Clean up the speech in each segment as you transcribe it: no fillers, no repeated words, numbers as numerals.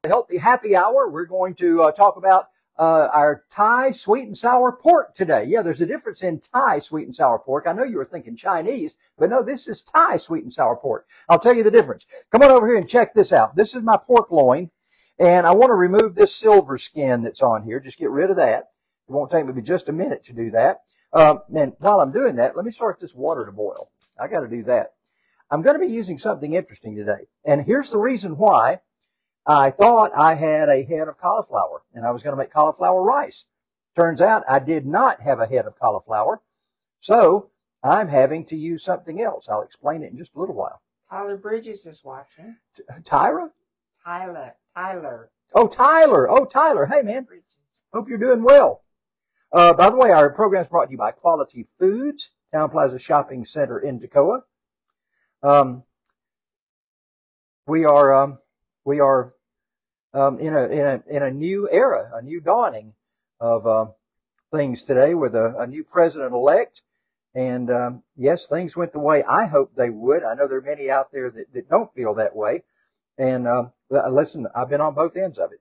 Healthy Happy Hour. We're going to talk about our Thai sweet and sour pork today. Yeah, there's a difference in Thai sweet and sour pork. I know you were thinking Chinese, but no, this is Thai sweet and sour pork. I'll tell you the difference. Come on over here and check this out. This is my pork loin, and I want to remove this silver skin that's on here. Just get rid of that. It won't take me but just a minute to do that. And while I'm doing that, let me start this water to boil. I got to do that. I'm going to be using something interesting today, and here's the reason why. I thought I had a head of cauliflower, and I was going to make cauliflower rice. Turns out I did not have a head of cauliflower, so I'm having to use something else. I'll explain it in just a little while. Tyler Bridges is watching. Tyra? Tyler. Oh, Tyler. Oh, Tyler. Hey, man. Bridges. Hope you're doing well. By the way, our program is brought to you by Quality Foods, Town Plaza Shopping Center in Toccoa. We are in a new era, a new dawning of things today with a new president-elect. And yes, things went the way I hoped they would. I know there are many out there that don't feel that way. And listen, I've been on both ends of it.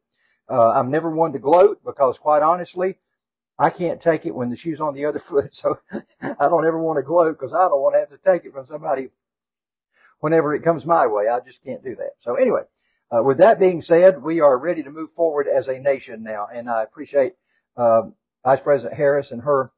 I'm never one to gloat because, quite honestly, I can't take it when the shoe's on the other foot. So I don't ever want to gloat because I don't want to have to take it from somebody whenever it comes my way. I just can't do that. So anyway. With that being said, we are ready to move forward as a nation now, and I appreciate Vice President Harris and her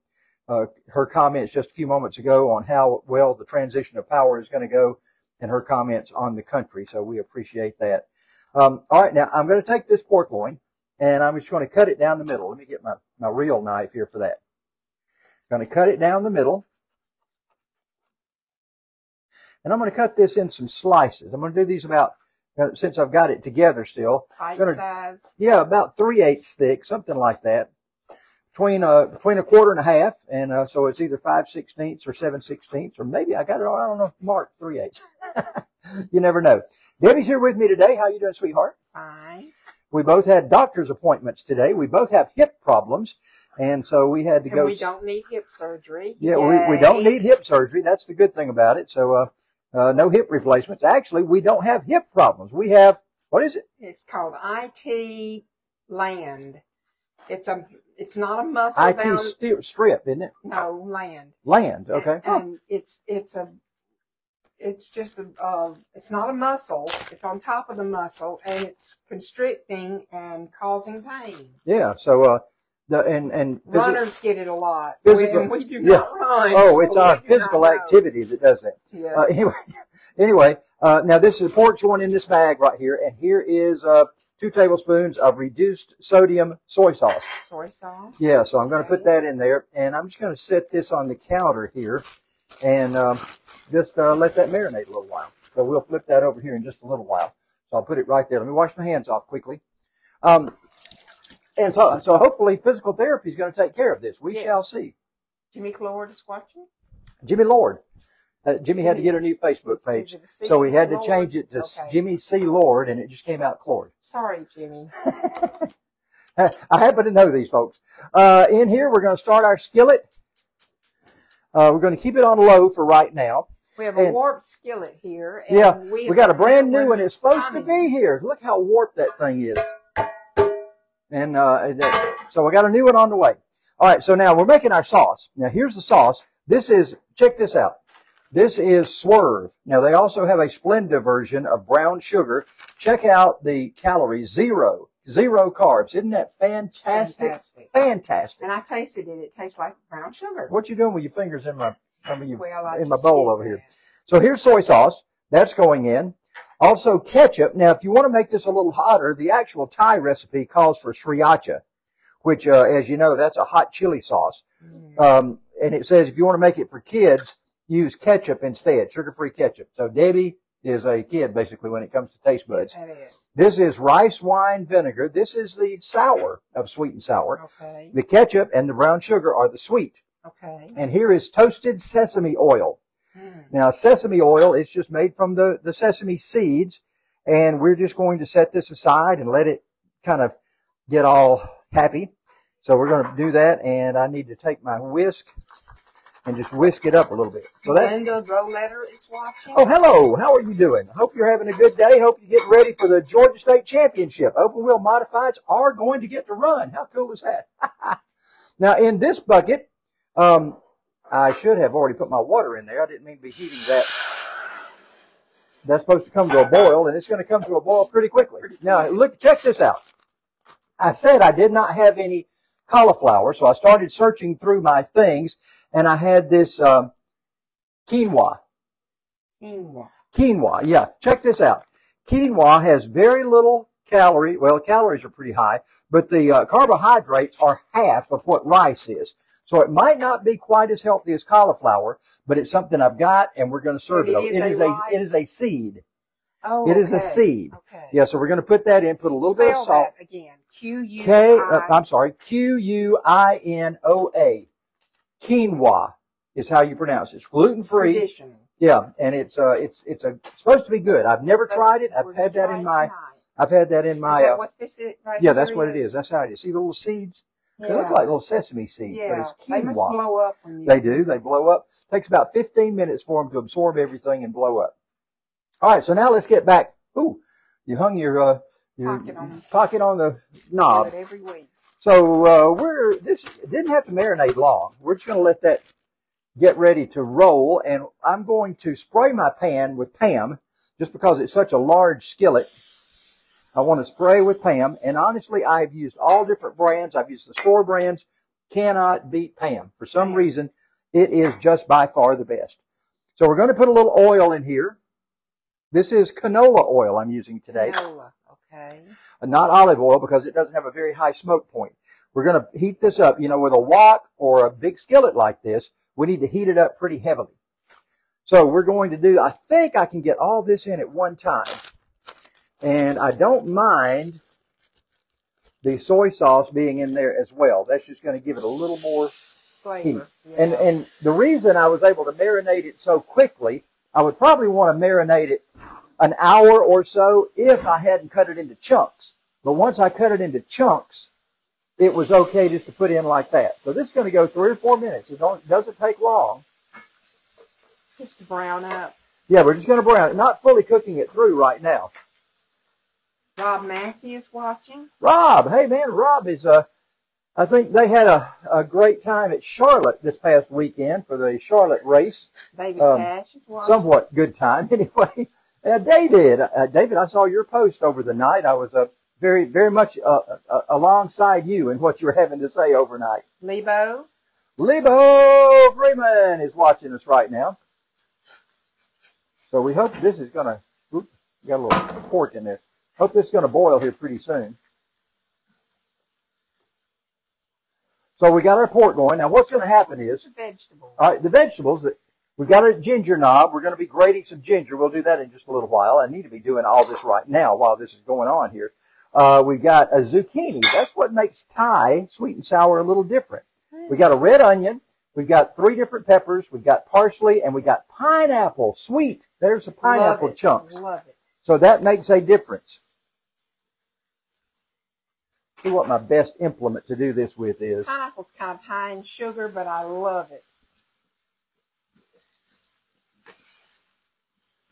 comments just a few moments ago on how well the transition of power is going to go, and her comments on the country. So we appreciate that. All right, now I'm going to take this pork loin, and I'm just going to cut it down the middle. Let me get my real knife here for that. I'm going to cut it down the middle, and I'm going to cut this in some slices. I'm going to do these about. Since I've got it together still. Size? Yeah, about 3/8 thick, something like that. Between a quarter and a half, and so it's either 5/16 or 7/16, or maybe I got it on, I don't know, mark 3/8. You never know. Debbie's here with me today. How you doing, sweetheart? Fine. We both had doctor's appointments today. We both have hip problems, and so we had to go. We don't need hip surgery. Yeah, we don't need hip surgery. That's the good thing about it. So, no hip replacements. Actually, we don't have hip problems. We have, what is it? It's called IT Land. It's not a muscle. IT strip, isn't it? No, land. Land, okay. And it's not a muscle. It's on top of the muscle, and it's constricting and causing pain. Yeah, so runners get it a lot. Physical, we do not run. Oh, so it's our physical activity that does that. Yeah. Anyway, now this is pork joint in this bag right here, and here is 2 tablespoons of reduced sodium soy sauce. Soy sauce? Yeah, so I'm going to put that in there, and I'm just going to set this on the counter here, and just let that marinate a little while. So we'll flip that over here in just a little while. So I'll put it right there. Let me wash my hands off quickly. And so hopefully physical therapy is going to take care of this. We shall see. Jimmy Lord is watching? Jimmy Lord. Jimmy had to get a new Facebook page, so we had to change it to Jimmy C. Lord, and it just came out Clord. Sorry, Jimmy. I happen to know these folks. In here, we're going to start our skillet. We're going to keep it on low for right now. We have a warped skillet here. And yeah, we got a brand new one. It's supposed to be here. Look how warped that thing is. And so we got a new one on the way. All right, so now we're making our sauce. Now, here's the sauce. This is, check this out. This is Swerve. Now, they also have a Splenda version of brown sugar. Check out the calories. Zero carbs. Isn't that fantastic? Fantastic. And I tasted it. It tastes like brown sugar. What you doing with your fingers in my bowl over here? So here's soy sauce. That's going in. Also ketchup. Now, if you want to make this a little hotter, the actual Thai recipe calls for sriracha, which, as you know, that's a hot chili sauce. And it says if you want to make it for kids, use ketchup instead, sugar-free ketchup. So Debbie is a kid, basically, when it comes to taste buds. This is rice wine vinegar. This is the sour of sweet and sour. Okay. The ketchup and the brown sugar are the sweet. Okay. And here is toasted sesame oil. Now, sesame oil, it's just made from the sesame seeds, and we're just going to set this aside and let it kind of get all happy. So we're going to do that, and I need to take my whisk and just whisk it up a little bit. So that. Linda Roletter is watching. Oh, hello. How are you doing? Hope you're having a good day. Hope you're getting ready for the Georgia State Championship. Open wheel modifieds are going to get to run. How cool is that? Now, in this bucket, I should have already put my water in there. I didn't mean to be heating that. That's supposed to come to a boil, and it's going to come to a boil pretty quickly. Now, look, check this out. I said I did not have any cauliflower, so I started searching through my things, and I had this quinoa. Quinoa, yeah. Check this out. Quinoa has very little calorie. Well, calories are pretty high, but the carbohydrates are half of what rice is. So it might not be quite as healthy as cauliflower, but it's something I've got, and we're going to serve it. It is a seed. Oh, it is a seed. Okay. Yeah, so we're going to put that in, put a little bit of salt. That again. Q-U-I. I'm sorry, Q-U-I-N-O-A. Quinoa is how you pronounce it. It's gluten-free. Traditional. Yeah, and it's supposed to be good. I've never tried it. I've had that in my. I've had that in my. Is that what this is right yeah, that's what it is. That's how it is. See the little seeds? Yeah. They look like little sesame seeds, but it's quinoa. They must blow up when you. They do. They blow up. It takes about 15 minutes for them to absorb everything and blow up. All right, so now let's get back. Ooh, you hung your pocket on the knob. Every week. So this didn't have to marinate long. We're just going to let that get ready to roll, and I'm going to spray my pan with Pam just because it's such a large skillet. I want to spray with Pam, and honestly, I've used all different brands. I've used the store brands. Cannot beat Pam. For some reason, it is just by far the best. So we're going to put a little oil in here. This is canola oil I'm using today. Canola, okay. Not olive oil because it doesn't have a very high smoke point. We're going to heat this up. You know, with a wok or a big skillet like this, we need to heat it up pretty heavily. So we're going to do, I think I can get all this in at one time. And I don't mind the soy sauce being in there as well. That's just going to give it a little more flavor. Heat. Yeah. And the reason I was able to marinate it so quickly, I would probably want to marinate it an hour or so if I hadn't cut it into chunks. But once I cut it into chunks, it was okay just to put in like that. So this is going to go 3 or 4 minutes. It doesn't take long. Just to brown up. Yeah, we're just going to brown it. Not fully cooking it through right now. Rob Massey is watching. Rob, hey man, Rob is, I think they had a great time at Charlotte this past weekend for the Charlotte race. David Cash is watching. Somewhat good time anyway. David, I saw your post over the night. I was very, very much alongside you in what you were having to say overnight. Lebo Freeman is watching us right now. So we hope this is going to, got a little pork in there. Hope this is going to boil here pretty soon. So we got our pork going. Now what's going to happen is, the vegetables. All right, the vegetables, we've got a ginger knob. We're going to be grating some ginger. We'll do that in just a little while. I need to be doing all this right now while this is going on here. We've got a zucchini. That's what makes Thai sweet and sour a little different. We got a red onion. We've got 3 different peppers. We've got parsley, and we got pineapple. Sweet. There's the pineapple chunks. Love it. So that makes a difference. See what my best implement to do this with is. Pineapple's kind of high in sugar, but I love it.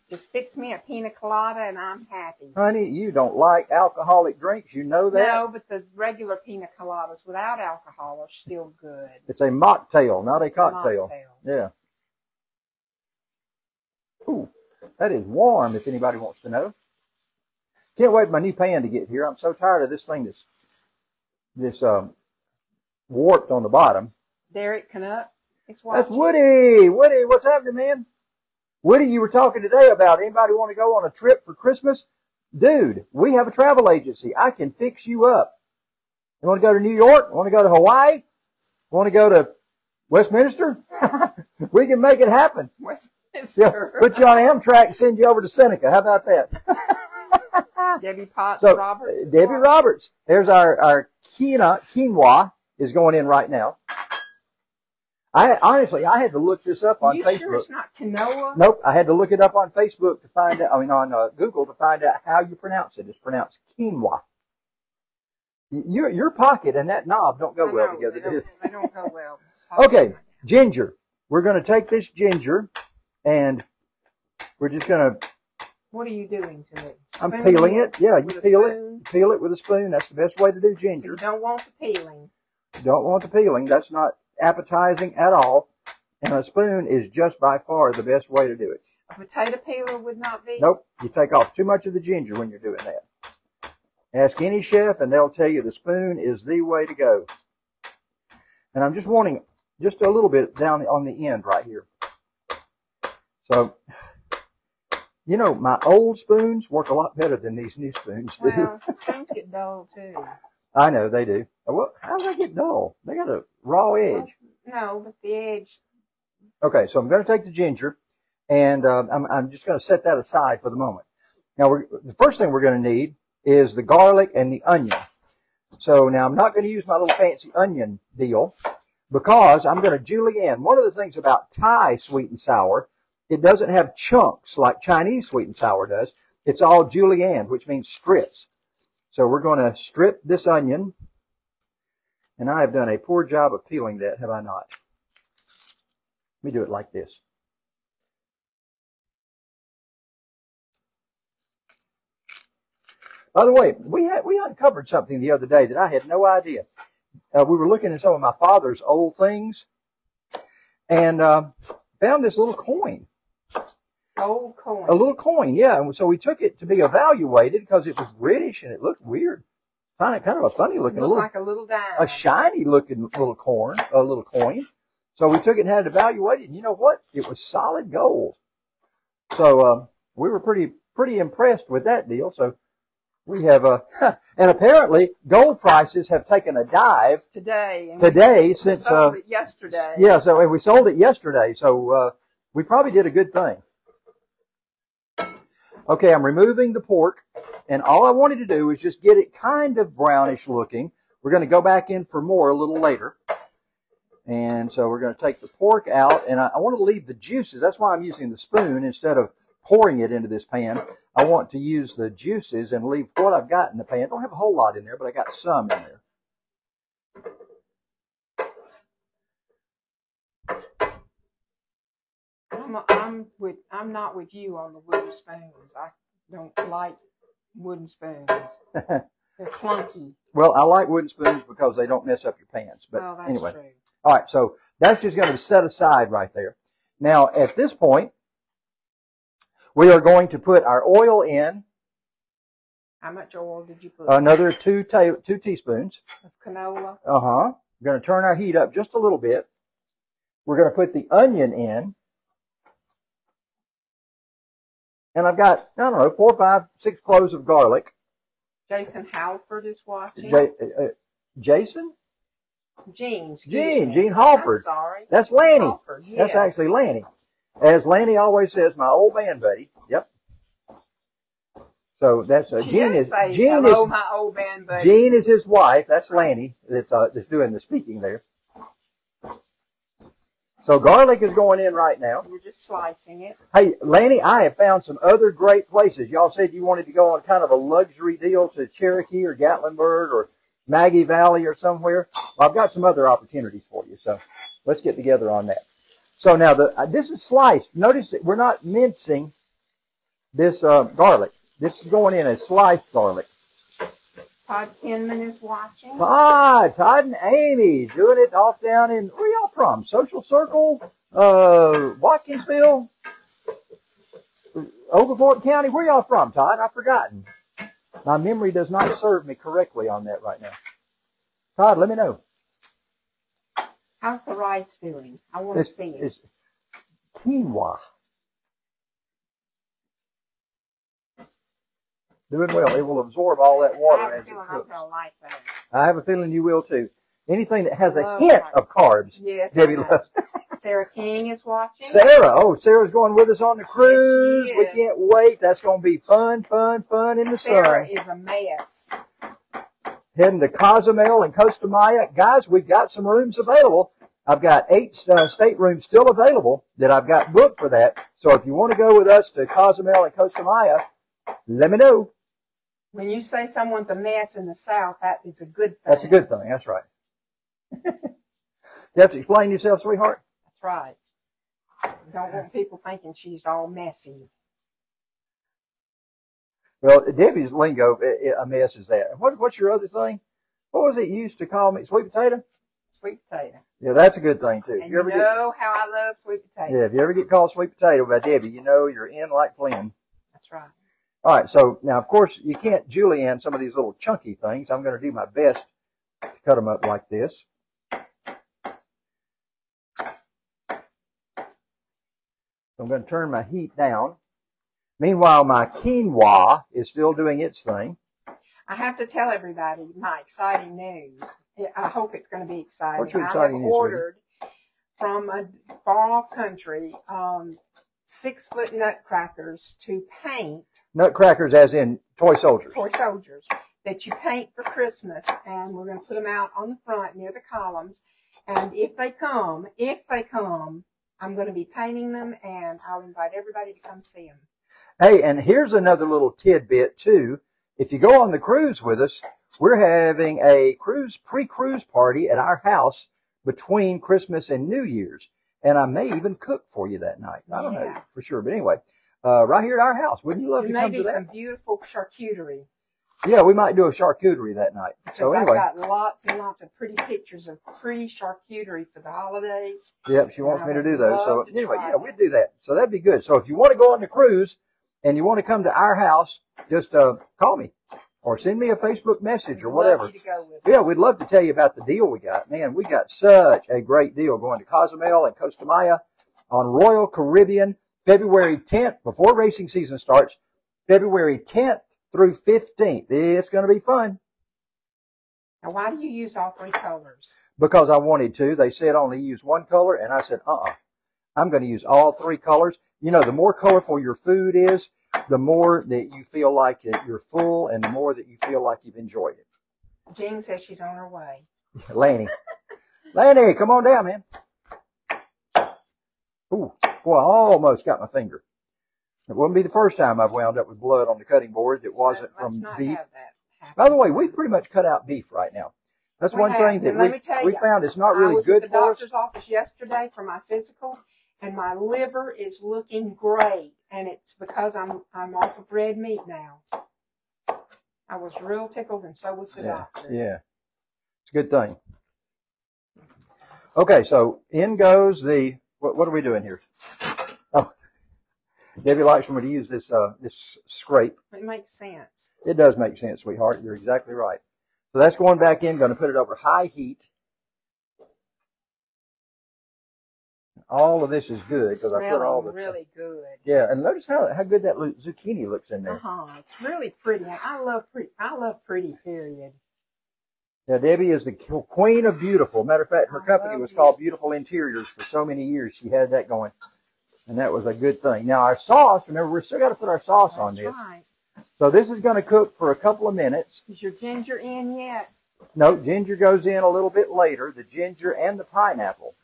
Just fix me a pina colada and I'm happy. Honey, you don't like alcoholic drinks. You know that? No, but the regular pina coladas without alcohol are still good. It's a mocktail, not a cocktail. Mocktail. Yeah. Ooh, that is warm if anybody wants to know. Can't wait for my new pan to get here. I'm so tired of this thing that's warped on the bottom. Derek Canuck is watching. That's Woody. Woody, what's happening, man? Woody, you were talking today about anybody want to go on a trip for Christmas? Dude, we have a travel agency. I can fix you up. You want to go to New York? Want to go to Hawaii? Want to go to Westminster? We can make it happen. Westminster. Yeah, put you on Amtrak and send you over to Seneca. How about that? Debbie Potts Roberts. Debbie Roberts. There's our quinoa is going in right now. Honestly, I had to look this up on Facebook. Sure it's not quinoa? Nope, I had to look it up on Facebook to find out. I mean, on Google to find out how you pronounce it. It's pronounced quinoa. Your pocket and that knob don't go well together. They don't go well. Okay, ginger. we're going to take this ginger and we're just going to... What are you doing to it? I'm peeling it. Yeah, you peel it. spoon? Peel it with a spoon. That's the best way to do ginger. You don't want the peeling. You don't want the peeling. That's not appetizing at all. And a spoon is just by far the best way to do it. A potato peeler would not be? Nope. You take off too much of the ginger when you're doing that. Ask any chef and they'll tell you the spoon is the way to go. And I'm just wanting just a little bit down on the end right here. So, you know, my old spoons work a lot better than these new spoons do. Well, spoons get dull too. I know they do. Well, how do they get dull? They got a raw edge. No, but the edge. Okay, so I'm going to take the ginger, and I'm just going to set that aside for the moment. Now, the first thing we're going to need is the garlic and the onion. So now I'm not going to use my little fancy onion deal because I'm going to julienne. One of the things about Thai sweet and sour, it doesn't have chunks like Chinese sweet and sour does. It's all julienne, which means strips. So we're going to strip this onion. And I have done a poor job of peeling that, have I not? Let me do it like this. By the way, we uncovered something the other day that I had no idea. We were looking at some of my father's old things and found this little coin. Old coin. A little coin, yeah. And so we took it to be evaluated because it was British and it looked weird. Find it kind of a funny looking, Looked like a little dime. a shiny looking little coin. So we took it and had it evaluated. And you know what? It was solid gold. So we were pretty impressed with that deal. So we have and apparently gold prices have taken a dive today. Since sold it yesterday. Yeah, so we sold it yesterday. So we probably did a good thing. Okay, I'm removing the pork, and all I wanted to do is just get it kind of brownish looking. We're going to go back in for more a little later. And so we're going to take the pork out, and I want to leave the juices. That's why I'm using the spoon instead of pouring it into this pan. I want to use the juices and leave what I've got in the pan. I don't have a whole lot in there, but I got some in there. I'm not with you on the wooden spoons. I don't like wooden spoons. They're clunky. Well, I like wooden spoons because they don't mess up your pans. But that's anyway. True. All right, so that's just going to be set aside right there. Now, at this point, we are going to put our oil in. How much oil did you put? Another two teaspoons. Of canola? Uh-huh. We're going to turn our heat up just a little bit. We're going to put the onion in. And I've got, I don't know, 4, 5, 6 cloves of garlic. Jason Halford is watching. Jason? Gene Halford. I'm sorry. That's Lanny. Halford, yeah. That's actually Lanny. As Lanny always says, my old band buddy. Yep. So that's Gene is my old band buddy. Gene is his wife. That's Lanny that's doing the speaking there. So garlic is going in right now. You're just slicing it. Hey, Lanny, I have found some other great places. Y'all said you wanted to go on kind of a luxury deal to Cherokee or Gatlinburg or Maggie Valley or somewhere. Well, I've got some other opportunities for you. So let's get together on that. So now this is sliced. Notice that we're not mincing this garlic. This is going in as sliced garlic. Todd Kinman is watching. Todd and Amy doing it off down in, where y'all from? Social Circle? Watkinsville? Oglethorpe County? Where y'all from, Todd? I've forgotten. My memory does not serve me correctly on that right now. Todd, let me know. How's the rice doing? I want to see it. It's quinoa. Doing well. It will absorb all that water as it cooks. I'm gonna like that. I have a feeling you will too. Anything that has a hint of carbs, yes, Debbie loves. Sarah King is watching. Sarah's going with us on the cruise. Yes, we can't wait. That's going to be fun in the Sarah sun. is a mess. Heading to Cozumel and Costa Maya. Guys, we've got some rooms available. I've got 8 staterooms still available that I've got booked for that. So if you want to go with us to Cozumel and Costa Maya, let me know. When you say someone's a mess in the South, that is a good thing. That's a good thing. That's right. You have to explain yourself, sweetheart? That's right. Don't want people thinking she's all messy. Well, Debbie's lingo, a mess is that. What's your other thing? What was it you used to call me? Sweet potato? Sweet potato. Yeah, that's a good thing, too. And you know how I love sweet potatoes. Yeah, if you ever get called sweet potato by Debbie, you know you're in like Flynn. That's right. All right, so now, of course, you can't julienne some of these little chunky things. I'm going to do my best to cut them up like this. I'm going to turn my heat down. Meanwhile, my quinoa is still doing its thing. I have to tell everybody my exciting news. I hope it's going to be exciting. What's your exciting news? I have ordered from a far-off country 6-foot nutcrackers to paint. Nutcrackers as in toy soldiers. Toy soldiers that you paint for Christmas, and we're going to put them out on the front near the columns. And if they come, I'm going to be painting them, and I'll invite everybody to come see them. Hey, and here's another little tidbit, too. If you go on the cruise with us, we're having a pre-cruise party at our house between Christmas and New Year's. And I may even cook for you that night. I don't know for sure. But anyway, right here at our house. Wouldn't you love to come to that? Maybe some beautiful charcuterie. Yeah, we might do a charcuterie that night. So anyway. I've got lots and lots of pretty pictures of pretty charcuterie for the holidays. Yep, she wants me to do those. So anyway, yeah, we'd do that. So that'd be good. So if you want to go on the cruise and you want to come to our house, just call me or send me a Facebook message or whatever. Yeah, we'd love to tell you about the deal we got. Man, we got such a great deal going to Cozumel and Costa Maya on Royal Caribbean, February 10th, before racing season starts, February 10th through 15th. It's going to be fun. Now, why do you use all 3 colors? Because I wanted to. They said only use one color, and I said, I'm going to use all 3 colors. You know, the more colorful your food is, the more that you feel like you're full, and the more that you feel like you've enjoyed it. Jean says she's on her way. Lanny. Lanny, come on down, man. Ooh, boy, I almost got my finger. It wouldn't be the first time I've wound up with blood on the cutting board that wasn't from beef. By the way, we've pretty much cut out beef right now. That's one thing that we found is not really good for us. I was at the doctor's office yesterday for my physical, and my liver is looking great, and it's because I'm off of red meat now. I was real tickled, and so was the doctor. Yeah, it's a good thing. Okay, so in goes the what are we doing here? Oh, Debbie likes for me to use this this scrape. It makes sense. It does make sense, sweetheart. You're exactly right. So that's going back in. Going to put it over high heat. All of this is good because I put all the really good. Yeah, and notice how good that zucchini looks in there. It's really pretty. I love pretty. Period. Yeah, Debbie is the queen of beautiful. Matter of fact, her company was called Beautiful Interiors for so many years. She had that going, and that was a good thing. Now our sauce. Remember, we're still got to put our sauce on this. Right. So this is going to cook for a couple of minutes. Is your ginger in yet? No, ginger goes in a little bit later. The ginger and the pineapple.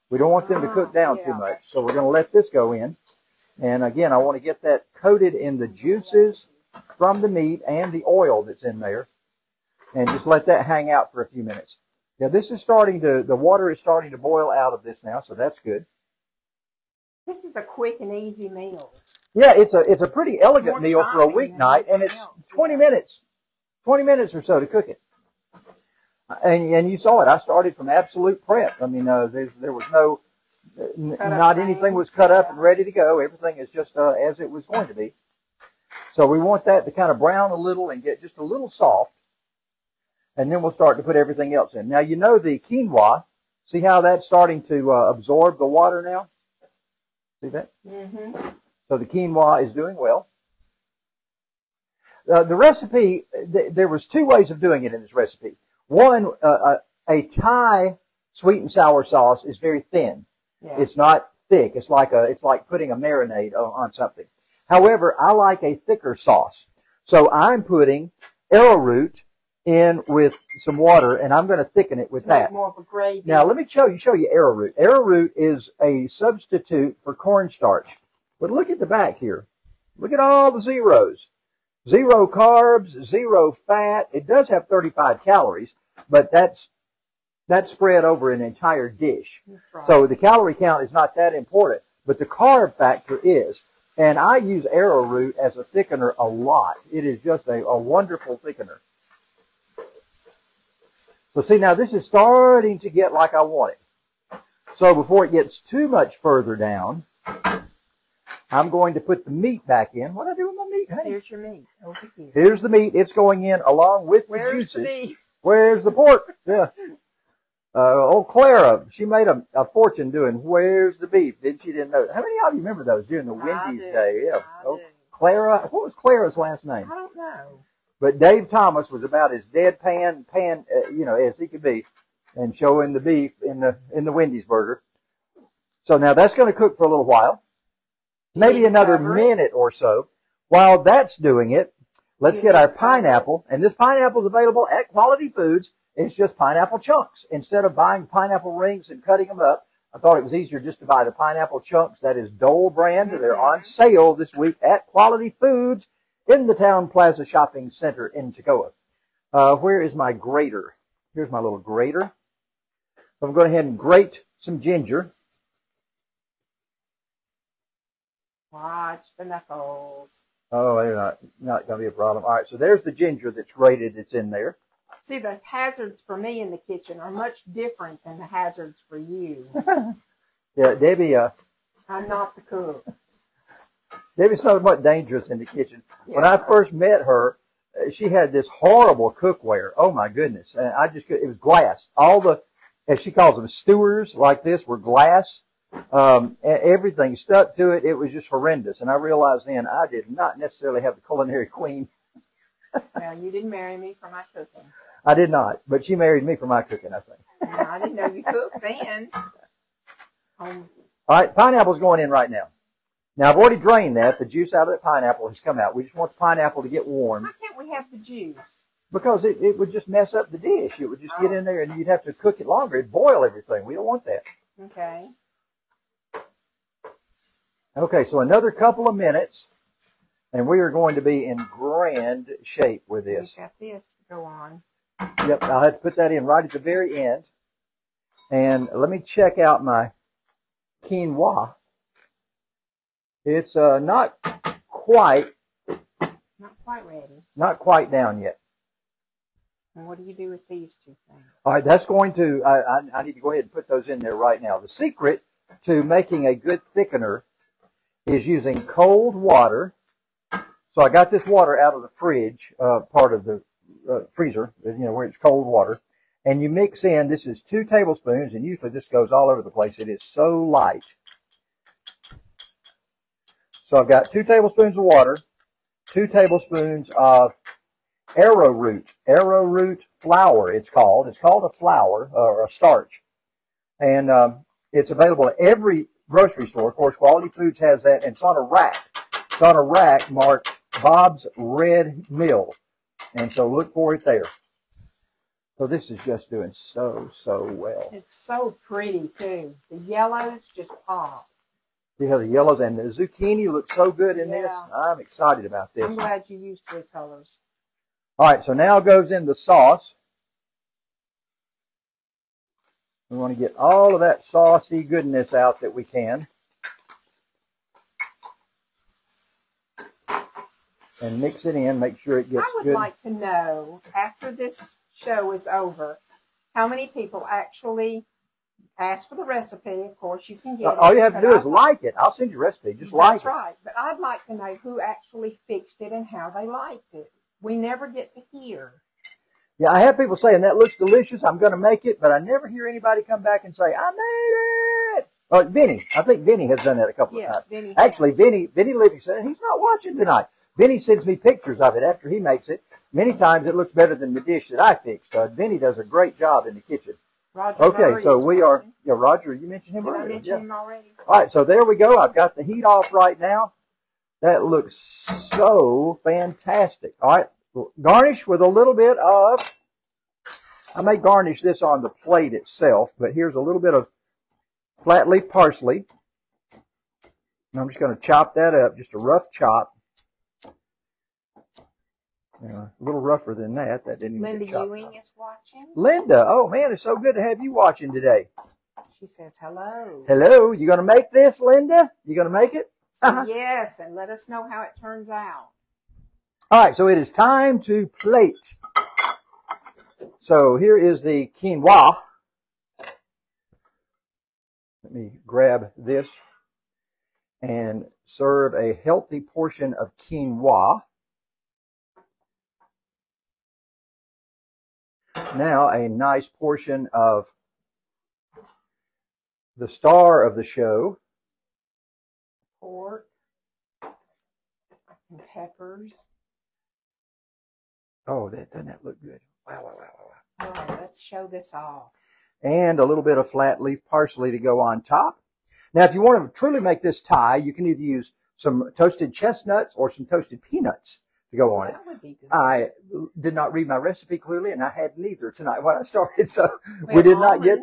We don't want them to cook down too much, so we're going to let this go in. And again, I want to get that coated in the juices from the meat and the oil that's in there, and just let that hang out for a few minutes. Now, this is the water is starting to boil out of this now, so that's good. This is a quick and easy meal. Yeah, it's a pretty elegant meal for a weeknight, and it's 20 minutes or so to cook it. And you saw it. I started from absolute prep. I mean, there was not anything was cut up and ready to go. Everything is just as it was going to be. So we want that to kind of brown a little and get just a little soft. And then we'll start to put everything else in. Now, you know the quinoa. See how that's starting to absorb the water now? See that? Mm-hmm. So the quinoa is doing well. The recipe, there was 2 ways of doing it in this recipe. One, a Thai sweet and sour sauce is very thin. Yeah. It's not thick. It's like putting a marinade on something. However, I like a thicker sauce. So I'm putting arrowroot in with some water, and I'm going to thicken it with that. More of a gravy. Now, let me show you arrowroot. Arrowroot is a substitute for cornstarch. But look at the back here. Look at all the zeros. 0 carbs, 0 fat. It does have 35 calories, but that's spread over an entire dish. Right. So the calorie count is not that important. but the carb factor is. And I use arrowroot as a thickener a lot. It is just a wonderful thickener. So see, now this is starting to get like I want it. So before it gets too much further down, I'm going to put the meat back in. What do I do with my meat, honey? Here's your meat over here. Here's the meat. It's going in along with the juices. Where's the beef? Where's the pork? Yeah. Old Clara, she made a fortune doing Where's the Beef? Didn't know? How many of you remember those during the Wendy's day? Yeah. I do. Clara, what was Clara's last name? I don't know. But Dave Thomas was about as deadpan, as he could be, and showing the beef in the Wendy's burger. So now that's going to cook for a little while, maybe another minute or so. While that's doing it, let's get our pineapple, and this pineapple is available at Quality Foods. It's just pineapple chunks. Instead of buying pineapple rings and cutting them up, I thought it was easier just to buy the pineapple chunks. That is Dole brand. They're on sale this week at Quality Foods in the Town Plaza Shopping Center in Toccoa. Where is my grater? Here's my little grater. So I'm going to go ahead and grate some ginger. Watch the knuckles. Oh, they're not going to be a problem. All right, so there's the ginger that's grated that's in there. See, the hazards for me in the kitchen are much different than the hazards for you. Yeah, Debbie. I'm not the cook. Debbie's somewhat dangerous in the kitchen. Yeah. When I first met her, she had this horrible cookware. Oh my goodness! And it was glass. All the, as she calls them, stewers like this were glass. Everything stuck to it. It was just horrendous. And I realized then I did not necessarily have the culinary queen. Well, you didn't marry me for my cooking. I did not, but she married me for my cooking, I think. I didn't know you cooked then. All right, pineapple's going in right now. Now, I've already drained that. The juice out of that pineapple has come out. We just want the pineapple to get warm. Why can't we have the juice? Because it would just mess up the dish. It would just get in there, and you'd have to cook it longer. It'd boil everything. We don't want that. Okay. Okay, so another couple of minutes, and we are going to be in grand shape with this. We've got this to go on. Yep, I'll have to put that in right at the very end. And let me check out my quinoa. It's not quite ready. Not quite down yet. And what do you do with these two things? All right, that's going to, I need to go ahead and put those in there right now. The secret to making a good thickener is using cold water. So I got this water out of the fridge, part of the freezer, where it's cold water. And you mix in, this is 2 tablespoons, and usually this goes all over the place. It is so light. So I've got 2 tablespoons of water, 2 tablespoons of arrowroot flour, it's called. It's called a flour, or a starch. And it's available at every grocery store. Of course, Quality Foods has that, and it's on a rack. It's on a rack marked Bob's Red Mill. And so look for it there. So this is just doing so well. It's so pretty, too. The yellows just pop. You have the yellows, and the zucchini looks so good in this. I'm excited about this. I'm glad you used 3 colors. All right, so now goes in the sauce. We want to get all of that saucy goodness out that we can. And mix it in, make sure it gets good. I would like to know, after this show is over, how many people actually ask for the recipe. Of course, you can get it. All you have to do is like it. I'll send you a recipe. Just like it. That's right. But I'd like to know who actually fixed it and how they liked it. We never get to hear. Yeah, I have people saying, that looks delicious, I'm going to make it, but I never hear anybody come back and say, I made it. Vinny. I think Vinny has done that a couple of times. Vinny Actually, has. Vinny Livingston, and he's not watching tonight. Vinny sends me pictures of it after he makes it. Many times it looks better than the dish that I fixed. Vinny does a great job in the kitchen. Roger okay, Murray so we are, watching. yeah, Roger, you mentioned him Did earlier. I mention him already? All right, so there we go. I've got the heat off right now. That looks so fantastic. All right, garnish with a little bit of, I may garnish this on the plate itself, but here's a little bit of flat leaf parsley. And I'm just going to chop that up, just a rough chop. A little rougher than that. That didn't even Linda get chopped Ewing up. is watching. Linda, oh man, it's so good to have you watching today. She says hello. Hello. You going to make this, Linda? You going to make it? So yes, and let us know how it turns out. All right, so it is time to plate. So here is the quinoa. Let me grab this and serve a healthy portion of quinoa. Now a nice portion of the star of the show. Pork and peppers. Oh, doesn't that look good? Wow, wow, wow, wow. All right, let's show this off. And a little bit of flat leaf parsley to go on top. Now, if you want to truly make this Thai, you can either use some toasted chestnuts or some toasted peanuts to go on it. That would be good. I did not read my recipe clearly, and I had neither tonight when I started, so we did not get.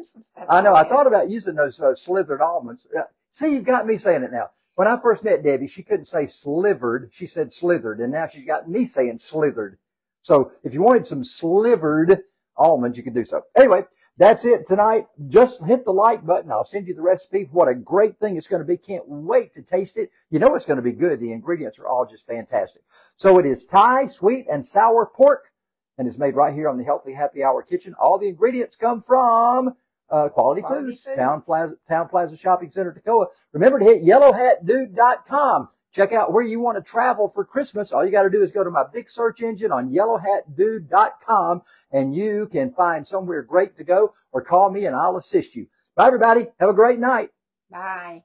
I know. I thought about using those slithered almonds. See, you've got me saying it now. When I first met Debbie, she couldn't say slivered; she said slithered, and now she's got me saying slithered. So, if you wanted some slivered almonds, you could do so. Anyway, that's it tonight. Just hit the like button. I'll send you the recipe. What a great thing it's going to be. Can't wait to taste it. You know it's going to be good. The ingredients are all just fantastic. So it is Thai sweet and sour pork, and it's made right here on the Healthy Happy Hour Kitchen. All the ingredients come from Quality Foods, Town Plaza Shopping Center, Toccoa. Remember to hit yellowhatdude.com. Check out where you want to travel for Christmas. All you got to do is go to my big search engine on yellowhatdude.com, and you can find somewhere great to go, or call me and I'll assist you. Bye, everybody. Have a great night. Bye.